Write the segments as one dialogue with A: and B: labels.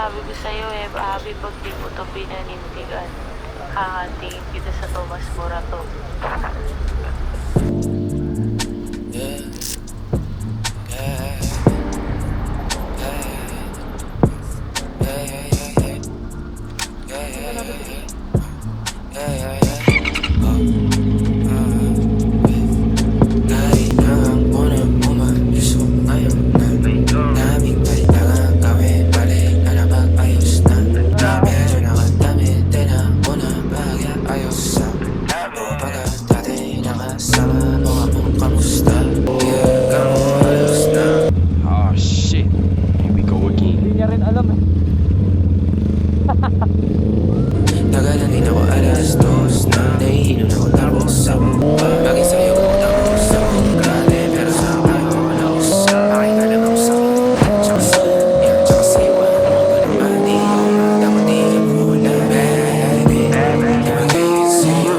A: sabi ko sa'yo eh, Bobby, pag di mo to pinanindigan, hahatiin kita sa Tomas Morato.
B: Oh shit, here we go again.
C: Hindi niya rin alam eh.
D: Tagalan din ako alas dos na nahihinom ako tapos sa bumba. Lagi sa'yo kung tapos sa bumba. Pero sa akin ako nausa. Aking alam ang sakit. Tsaka sa yan, tsaka sa iwan. Naman di ako dapat di ka muna. Baby, di magiging sa'yo.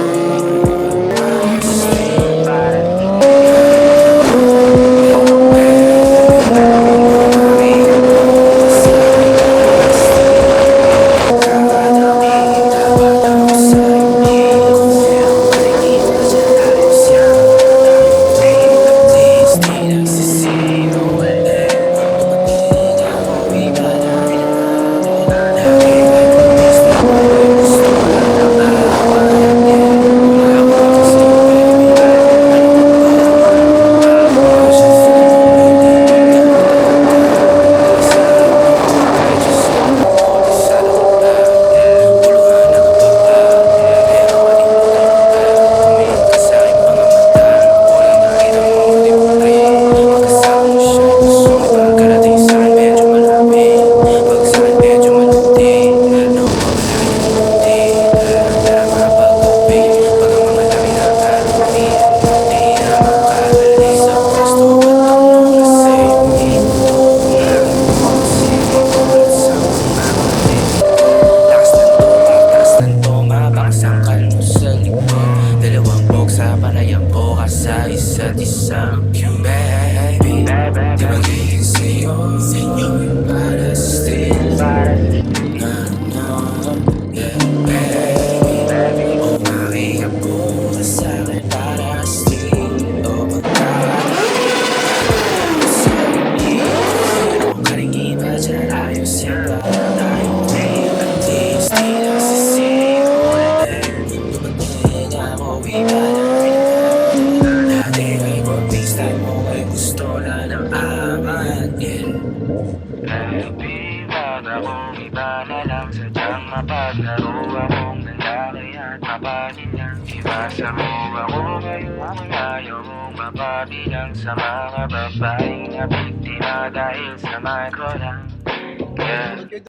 D: Sa isa't isang baby, di magiging sa'yo para still yeah, baby, umari ka bukas sa'kin para still o pagkakataon sa'yo, kung karingi pa dyan ayos yan tayong may at least di nasisigo ulit. Dumating na mo, iba na gusto na ng akin.
E: Baby, ba't akong iba na lang? Sadyang mapaglaro akong lalaki at mapaninang iba sa ako ngayon. Ayaw mong mapabilang sa mga babaeng na biktima dahil sa micro lang. Yeah.